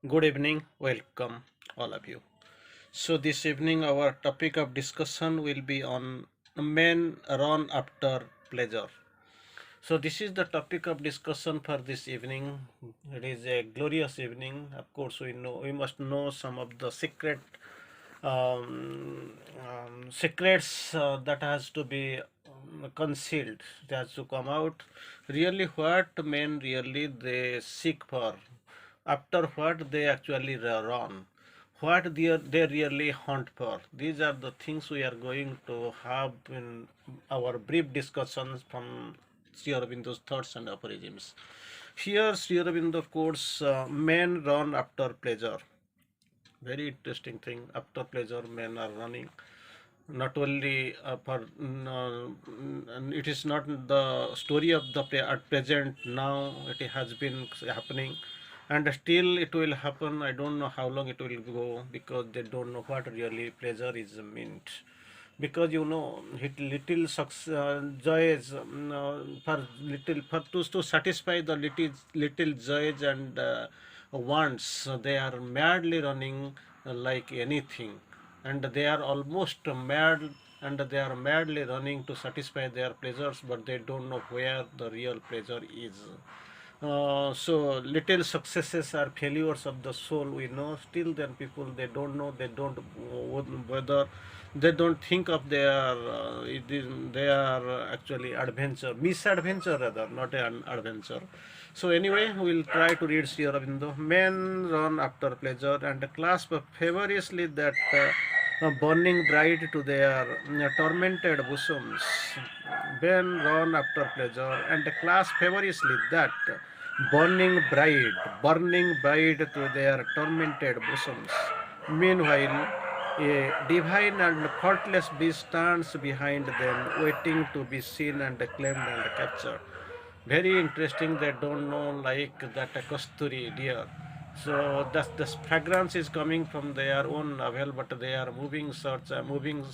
Good evening, welcome all of you. So, this evening, our topic of discussion will be on men run after pleasure. So, this is the topic of discussion for this evening. It is a glorious evening. Of course, we must know some of the secrets that has to be concealed. It has to come out. Really, what men really they seek for, after what they actually run, what they really hunt for. These are the things we are going to have in our brief discussions from Sri Aurobindo's thoughts and aphorisms. Here, Sri Aurobindo quotes, men run after pleasure. Very interesting thing. After pleasure, men are running. Not only it is not the story of the at present now. It has been happening, and still it will happen. I don't know how long it will go because they don't know what really pleasure is meant. Because little joys for little to satisfy the little joys and wants, they are madly running like anything, and they are almost mad, and they are madly running to satisfy their pleasures, but they don't know where the real pleasure is. So little successes are failures of the soul, we know. Still then people, they don't know, they don't whether they don't think of they are actually adventure, misadventure rather, not an adventure. So anyway, we'll try to read Sri Aurobindo. Men run after pleasure and clasp feverishly that burning bright to their tormented bosoms. Men run after pleasure and clasp feverishly that burning bride to their tormented bosoms. Meanwhile, a divine and faultless beast stands behind them, waiting to be seen and claimed and captured. Very interesting. They don't know like that kasturi deer. So the fragrance is coming from their own navel, but they are moving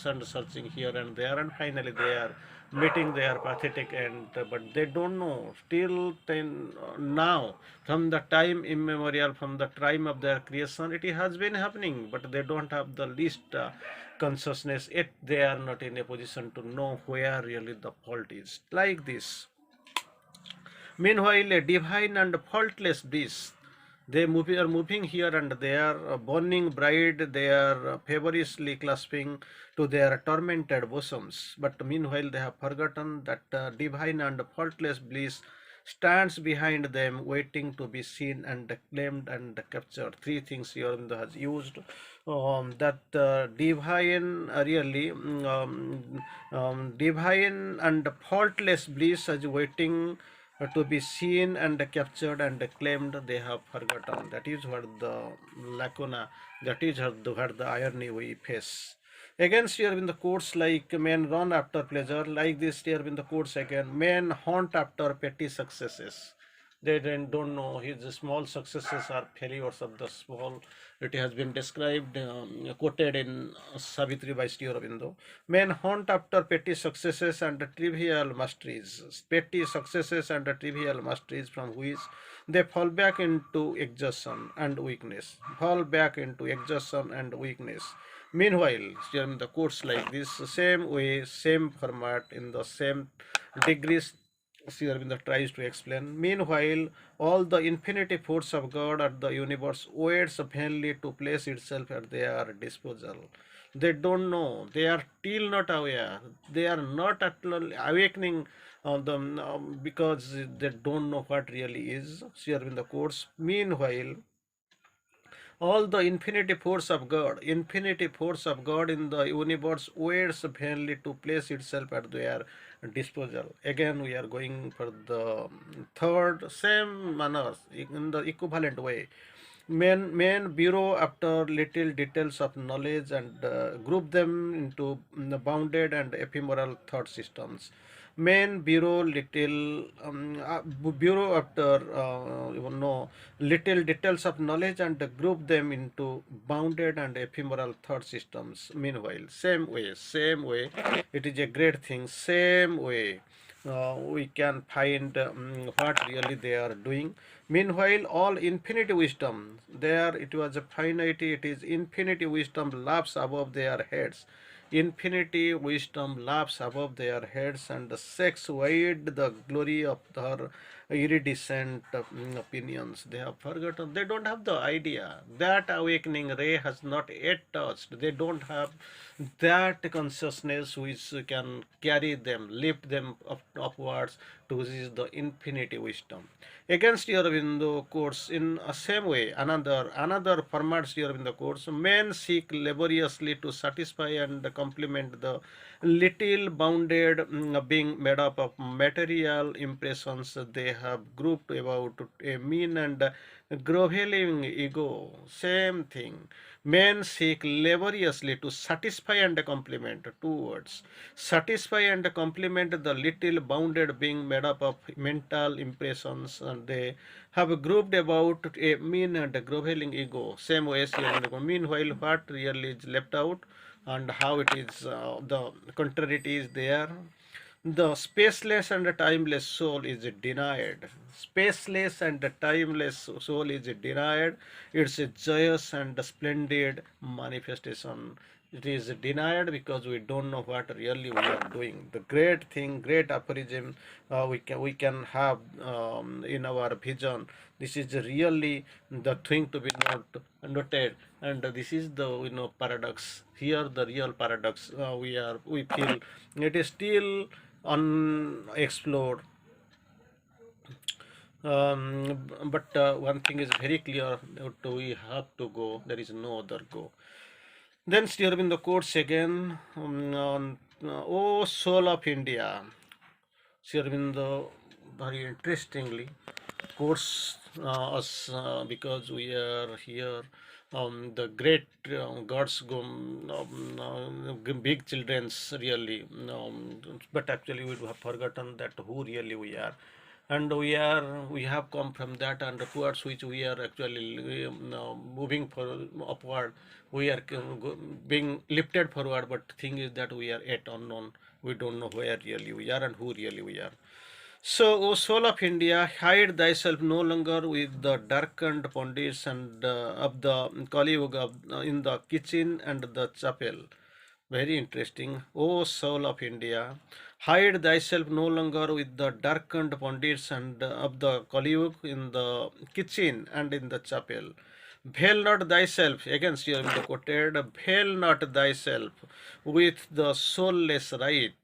and searching here and there, and finally they are meeting their pathetic end. But they don't know till then now, from the time immemorial, from the time of their creation, it has been happening, but they don't have the least consciousness. Yet they are not in a position to know where really the fault is. Like this. Meanwhile, a divine and faultless bliss, are moving here and there, a burning bride, they are feverishly clasping to their tormented bosoms. But meanwhile, they have forgotten that divine and faultless bliss stands behind them, waiting to be seen and claimed and captured. Three things Aurobindo has used. That divine, divine and faultless bliss is waiting to be seen and captured and claimed, they have forgotten. That is what the lacuna, that is what the irony we face. Again, here in the quotes like men run after pleasure, like this here in the quotes again, men hunt after petty successes. They then don't know his small successes are failures of the small. It has been described, quoted in Savitri by Sri Aurobindo. Men hunt after petty successes and trivial masteries. Petty successes and trivial masteries from which they fall back into exhaustion and weakness. Fall back into exhaustion and weakness. Meanwhile, in the quotes like this, same way, same format, in the same degrees, Sri Aurobindo tries to explain. Meanwhile, all the infinity force of God at the universe waits vainly to place itself at their disposal. They don't know. They are still not aware. They are not at all awakening on them because they don't know what really is. Sri Aurobindo quotes. Meanwhile, all the infinity force of God in the universe waits vainly to place itself at their disposal. Again, we are going for the third, same manners, in the equivalent way. Men bureau after little details of knowledge and group them into bounded and ephemeral thought systems. Men bureau after little details of knowledge and group them into bounded and ephemeral thought systems. Meanwhile, same way, it is a great thing. Same way, we can find what really they are doing. Meanwhile, all infinite wisdom, there it was a finity, it is infinity wisdom laughs above their heads. Infinity wisdom laughs above their heads and shakes wide the glory of her iridescent opinions. They have forgotten, they don't have the idea. That awakening ray has not yet touched. They don't have that consciousness which can carry them, lift them upwards to which is the infinity wisdom. Against Sri Aurobindo quotes in a same way another format Sri Aurobindo quotes, men seek laboriously to satisfy and complement the little bounded being made up of material impressions they have grouped about a mean and groveling ego. Same thing. Men seek laboriously to satisfy and complement, two words. Satisfy and complement the little bounded being made up of mental impressions, and they have grouped about a mean and groveling ego. Same way as meanwhile, what really is left out and how it is, the contrariety is there. The spaceless and timeless soul is denied. Spaceless and timeless soul is denied. It's a joyous and splendid manifestation. It is denied because we don't know what really we are doing. The great thing, great aphorism we can have in our vision. This is really the thing to be noted, and this is the paradox. Here, the real paradox we feel it is still unexplored. But one thing is very clear, that we have to go, there is no other go. Then Sri Aurobindo quotes again on O soul of India. Sri Aurobindo very interestingly quotes us because we are here. The great gods go, big children's really, but actually we have forgotten that who really we are, and we have come from that and towards which we are actually moving for upward. We are being lifted forward, but thing is that we are yet unknown. We don't know where really we are and who really we are. So, O soul of India, hide thyself no longer with the darkened pundits and of the Kali Yuga in the kitchen and the chapel. Very interesting. O soul of India, hide thyself no longer with the darkened pundits and of the Kali Yuga in the kitchen and in the chapel. Veil not thyself, again Sri Aurobindo quoted, veil not thyself with the soulless right,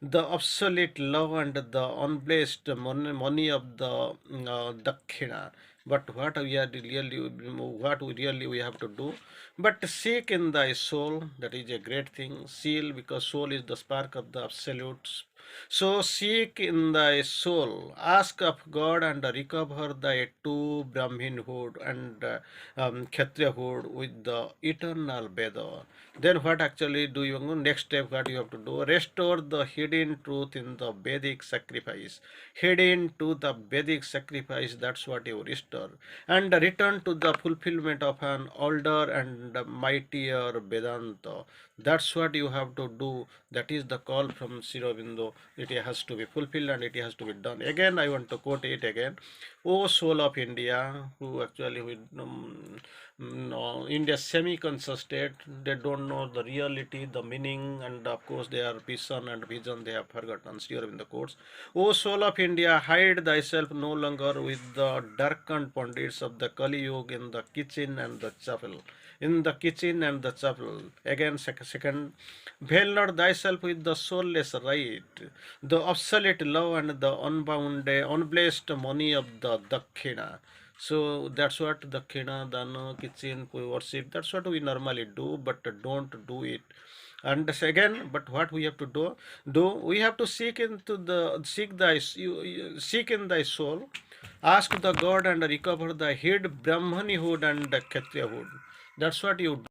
the obsolete love and the unblessed money of the Dakshina. But what we really we have to do, but seek in thy soul, that is a great thing, seal, because soul is the spark of the absolute. So seek in thy soul, ask of God and recover thy true Brahminhood and Kshatriyahood with the eternal Veda. Then what actually do you next step what you have to do? Restore the hidden truth in the Vedic sacrifice. Hidden to the Vedic sacrifice, that's what you restore. And return to the fulfillment of an older and mightier Vedanta. That's what you have to do. That is the call from Sri Aurobindo. It has to be fulfilled and it has to be done. Again, I want to quote it again. O soul of India, who actually with no, India's semi-conscious state, they don't know the reality, the meaning, and of course their vision and vision they have forgotten. Sri Aurobindo quotes, O soul of India, hide thyself no longer with the darkened pundits of the Kali Yuga in the kitchen and the chapel. In the kitchen and the chapel. Again, second, veil not thyself with the soulless right, the obsolete love and the unbounded, unblessed money of the Dakshina. So that's what Dakshina, Dana, kitchen, worship, that's what we normally do, but don't do it. And again, but what we have to do we have to seek into the seek in thy soul, ask the God and recover the hid Brahmanihood and Kshatriyahood. That's what you do.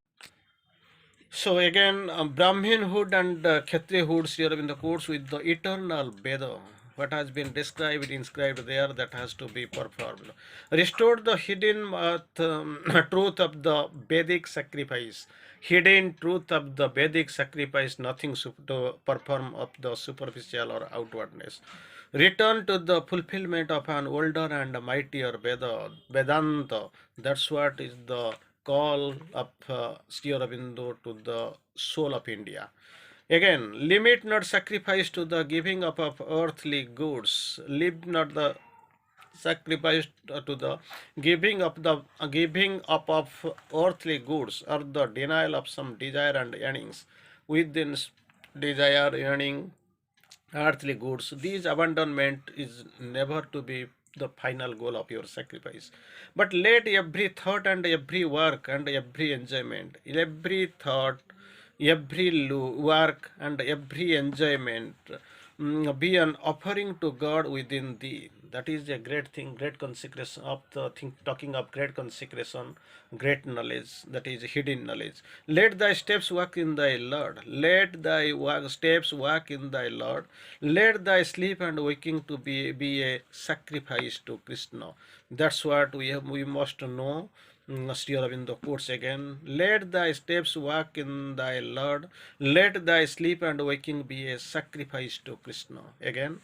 So again, Brahminhood and Kshatriyahood here in the course with the eternal Veda. What has been described, inscribed there, that has to be performed. Restored the hidden truth of the Vedic sacrifice. Hidden truth of the Vedic sacrifice, nothing to perform of the superficial or outwardness. return to the fulfillment of an older and mightier Vedanta. That's what is the call of Sri Aurobindo to the soul of India. Again, limit not sacrifice to the giving up of earthly goods. Leave not the sacrifice to the giving up of earthly goods or the denial of some desire and earnings within desire earning earthly goods. This abandonment is never to be the final goal of your sacrifice. But let every thought and every work and every enjoyment, every thought, every work and every enjoyment be an offering to God within thee. That is a great thing, great consecration of the thing, talking of great consecration, great knowledge, that is hidden knowledge. Let thy steps walk in thy Lord. Let thy steps walk in thy Lord. Let thy sleep and waking to be a sacrifice to Krishna. That's what we must know. Sri Aurobindo quotes again, let thy steps walk in thy Lord, let thy sleep and waking be a sacrifice to Krishna. Again,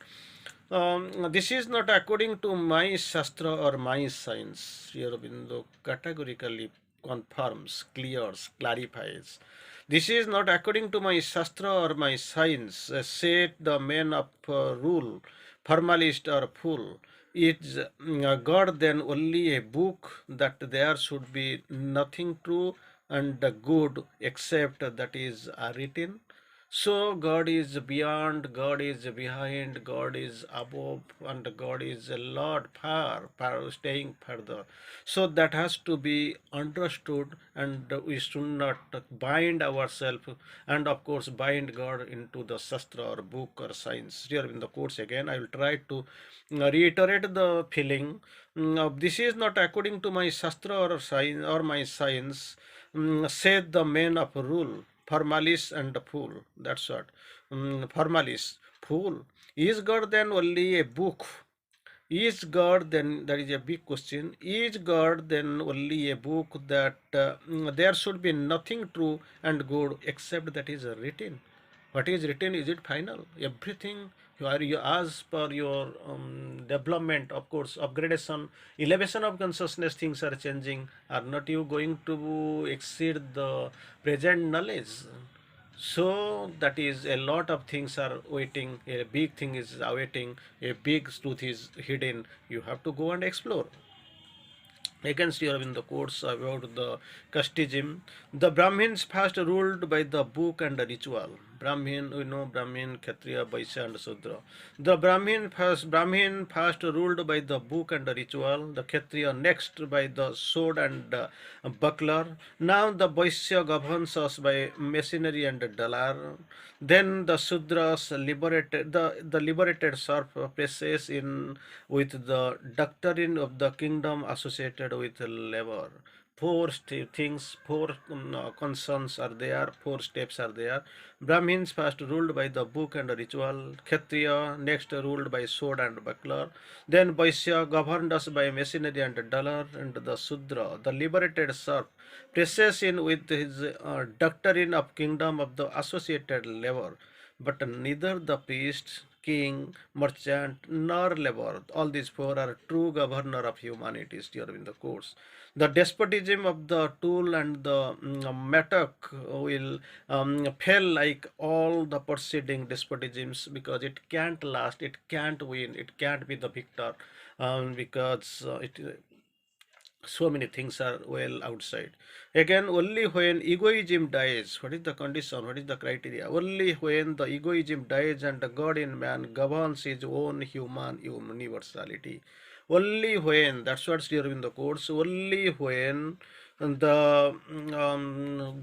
this is not according to my Shastra or my science. Sri Aurobindo categorically confirms, clears, clarifies. This is not according to my Shastra or my science, said the men of rule, formalist or fool. Is God then only a book that there should be nothing true and good except that is written? So God is beyond, God is behind, God is above, and God is a Lord far, far staying further. So that has to be understood, and we should not bind ourselves, and of course bind God into the Shastra or book or science. Here in the course again, I will try to reiterate the feeling. This is not according to my Shastra or science or my science, said the men of rule, formalis and fool. That's what. Formalis, fool. Is God then only a book? Is God then, that is a big question, is God then only a book that there should be nothing true and good except that is written? What is written, is it final? Everything you as per your development, of course, upgradation, elevation of consciousness, things are changing. Are not you going to exceed the present knowledge? So that is a lot of things are waiting, a big thing is awaiting, a big truth is hidden. You have to go and explore. Against your in the quotes about the casteism, the Brahmins first ruled by the book and the ritual. Brahmin, we know Brahmin, Kshatriya, Vaishya, and Sudra. The Brahmin first ruled by the book and the ritual. The Kshatriya next by the sword and buckler. Now the Vaishya governs us by machinery and dollar. Then the Sudras liberated the liberated serf presses in with the doctrine of the kingdom associated with labor. Four things, four concerns are there, four steps are there. Brahmins first ruled by the book and ritual, Kshatriya next ruled by sword and buckler, then Vaishya governed us by machinery and dollar, and the Sudra, the liberated serf, presses in with his doctrine of kingdom of the associated labor. But neither the priest, king, merchant, nor labor, all these four are true governor of humanity, here in the course. The despotism of the tool and the mattock will fail like all the preceding despotisms, because it can't last, it can't win, it can't be the victor, because so many things are well outside. Again, only when egoism dies, what is the condition, what is the criteria? Only when the egoism dies and the God in man governs his own human universality. Only when, that's what's here in the course, only when the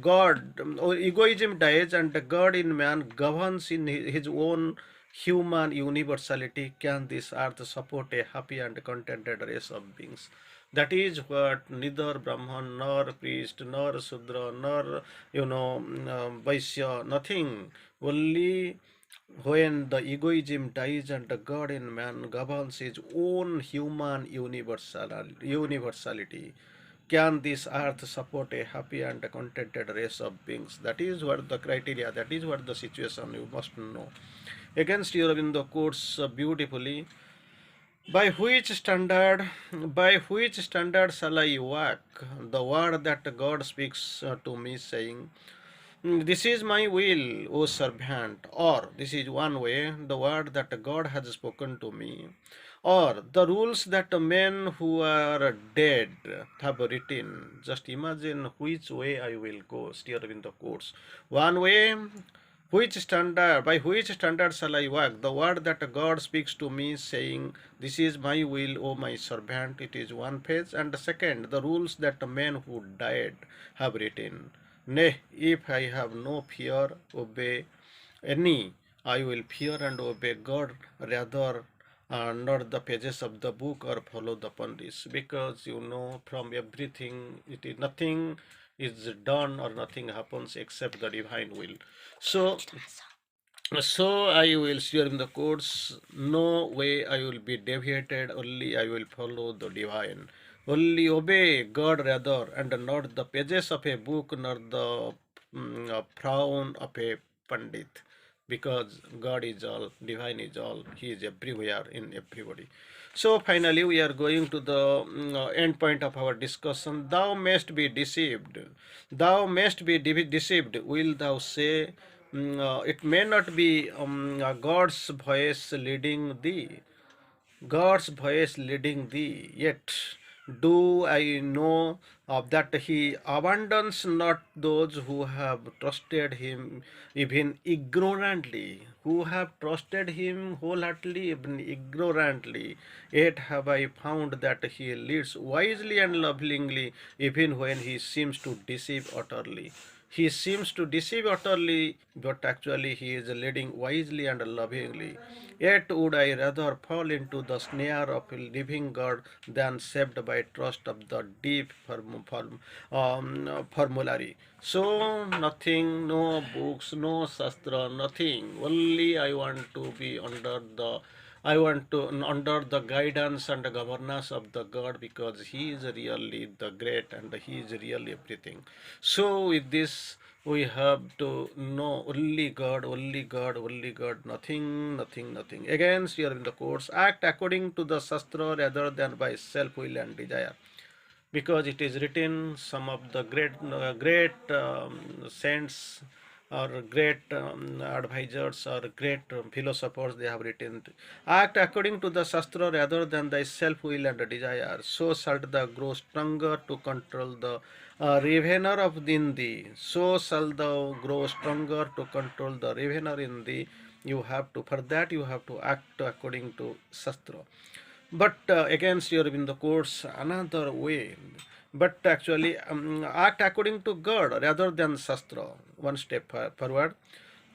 God, egoism dies and the God in man governs in his own human universality, can this earth support a happy and contented race of beings. That is what neither Brahman nor priest nor Sudra nor Vaishya, nothing. Only when the egoism dies and the God in man governs his own human universality, can this earth support a happy and contented race of beings? That is what the criteria, that is what the situation you must know. Again, Sri Aurobindo quotes beautifully, by which standard shall I walk? The word that God speaks to me, saying, this is my will, O servant. Or, this is one way, the word that God has spoken to me. Or, the rules that men who are dead have written. Just imagine which way I will go, Sri Aurobindo quotes. One way, by which standard shall I walk? The word that God speaks to me, saying, this is my will, O my servant. It is one page. And the second, the rules that men who died have written. Nay, if I have no fear, obey any, I will fear and obey God rather, not the pages of the book or follow the pundits, because from everything it is nothing is done or nothing happens except the divine will. So I will share in the course, no way I will be deviated, only I will follow the divine. Only obey God rather, and not the pages of a book, nor the frown of a pandit. Because God is all, divine is all, He is everywhere in everybody. So finally, we are going to the end point of our discussion. Thou mayst be deceived. Thou mayst be deceived. Will thou say, it may not be God's voice leading thee? God's voice leading thee. Yet do I know of that he abandons not those who have trusted him even ignorantly, who have trusted him wholeheartedly even ignorantly. Yet have I found that he leads wisely and lovingly even when he seems to deceive utterly. He seems to deceive utterly, but actually he is leading wisely and lovingly. Yet would I rather fall into the snare of a living God than saved by trust of the deep formulary. So nothing, no books, no shastra, nothing. Only I want to under the guidance and the governance of the God, because He is really the great and He is really everything. So with this we have to know only God, only God, only God, nothing, nothing, nothing. Again, here in the course, act according to the Shastra rather than by self will and desire, because it is written, some of the great saints or great advisors or great philosophers, they have written, act according to the shastra rather than thy self will and desire, so shalt thou grow stronger to control the revener of in thee. So shalt thou grow stronger to control the revener in thee. You have to, for that you have to act according to shastra. But against your in the course another way, but actually act according to God rather than Shastra. One step forward.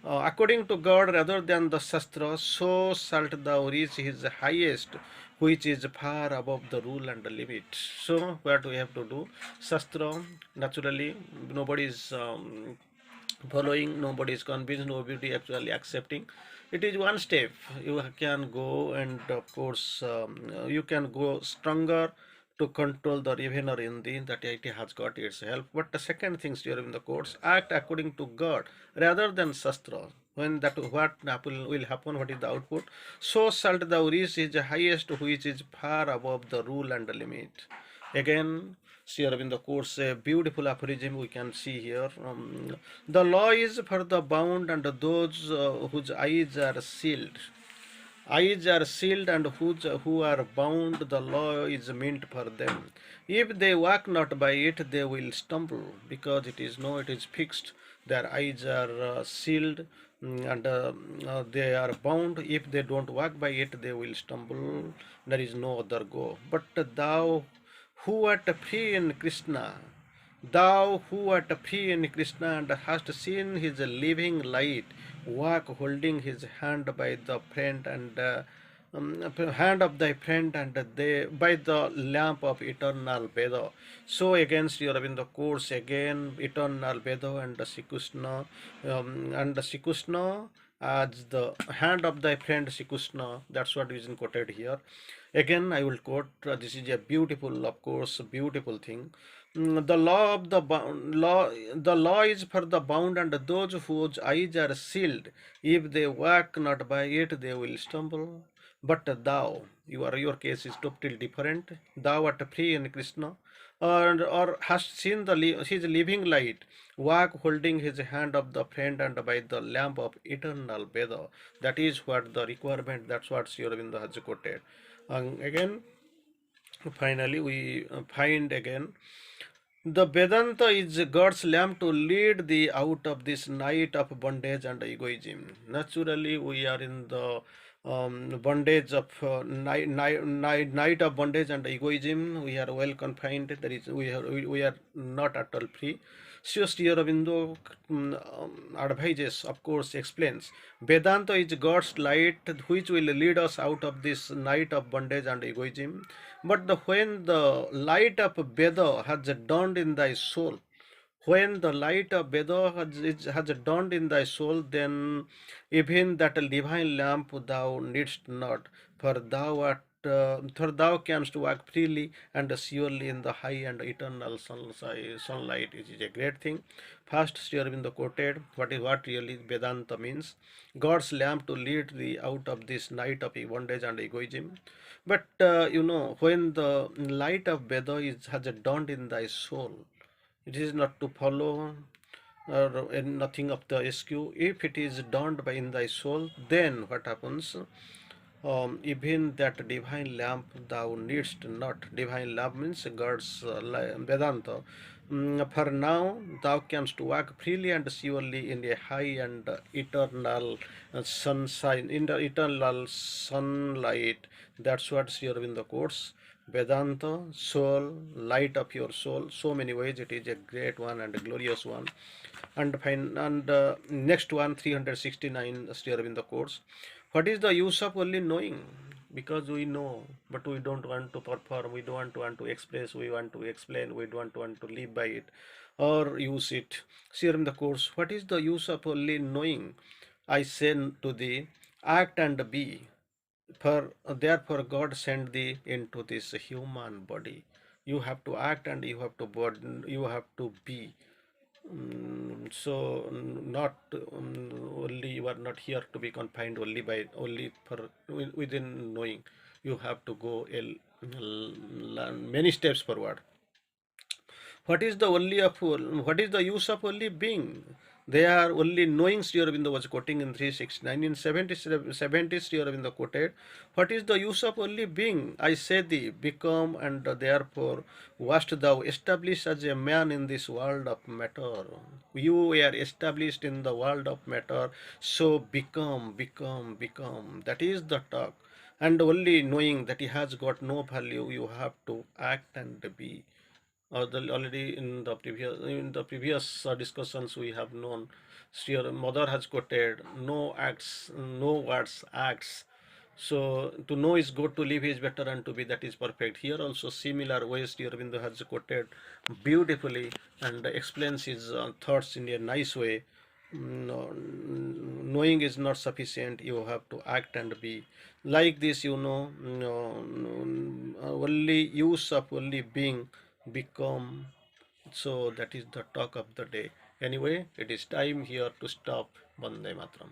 According to God rather than the Shastra, so shalt thou reach his highest, which is far above the rule and the limit. So what we have to do? Shastra, naturally, nobody is following, nobody is convinced, nobody actually accepting. It is one step. You can go, and of course you can go stronger to control the revener in the that it has got its help. But the second thing during the course, act according to God rather than Shastra. When that what will happen, what is the output? So shalt thou reach his highest, which is far above the rule and the limit. Again, Sri Aurobindo quotes a beautiful aphorism we can see here. The law is for the bound and those whose eyes are sealed. Eyes are sealed, and who are bound, the law is meant for them. If they walk not by it, they will stumble, because it is fixed. Their eyes are sealed, and they are bound. If they don't walk by it, they will stumble. There is no other go. But thou who art free in Krishna, thou who art free in Krishna and hast seen his living light, walk holding his hand by the friend and hand of thy friend, and they by the lamp of eternal Veda. So again, Sri Aurobindo quotes again eternal Veda and the Sri Krishna, as the hand of thy friend Sri Krishna. That's what is quoted here. Again, I will quote, this is a beautiful, of course, beautiful thing. The law of the bound, the law is for the bound, and those whose eyes are sealed. If they walk not by it, they will stumble. But thou, your case is totally different. Thou art free in Krishna, or hast seen his living light. Walk holding his hand of the friend and by the lamp of eternal Veda. That is what the requirement. That's what Sri Aurobindo has quoted. Again, finally, we find again the Vedanta is God's lamp to lead thee out of this night of bondage and egoism. Naturally, we are in the bondage of night of bondage and egoism. We are well confined. There is we are not at all free. Sri Aurobindo advises, of course, explains Vedanta is God's light which will lead us out of this night of bondage and egoism. But when the light of Veda has dawned in thy soul, when the light of Veda has dawned in thy soul, then even that divine lamp thou needst not, for thou canst walk freely and surely in the high and eternal sunlight. It is a great thing. First, Sri Aurobindo quoted what really Vedanta means: God's lamp to lead thee out of this night of bondage and egoism. But when the light of Veda has dawned in thy soul, it is not to follow or nothing of the SQ. If it is dawned by in thy soul, then what happens? Even that divine lamp thou needst not. Divine lamp means God's Vedanta. For now, thou canst walk freely and surely in a high and eternal sunshine, in the eternal sunlight. That's what Sri Aurobindo quotes. Vedanta, soul, light of your soul. So many ways it is a great one and a glorious one. And fine, and next one, 369, Sri Aurobindo quotes. What is the use of only knowing? Because we know, but we don't want to perform, we don't want to express, we want to explain, we don't want to live by it or use it. Sri Aurobindo quotes, what is the use of only knowing? I say to thee, act and be. For therefore God sent thee into this human body. You have to act and you have to be. So not only you are not here to be confined only for within knowing. You have to go many steps forward. What is the use of only being? They are only knowing. Sri Aurobindo was quoting in 369. In 70 Sri Aurobindo quoted, what is the use of only being? I say thee, become, and therefore wast thou established as a man in this world of matter. You were established in the world of matter, so become. That is the talk. And only knowing that he has got no value, you have to act and be. Already in the previous discussions we have known, Sri Mother has quoted, "No acts, no words, acts." So to know is good, to live is better, and to be that is perfect. Here also similar ways Sri Aurobindo has quoted beautifully and explains his thoughts in a nice way. No, knowing is not sufficient. You have to act and be like this. Only use of only being become. So that is the talk of the day. Anyway, it is time here to stop. Bande Matram.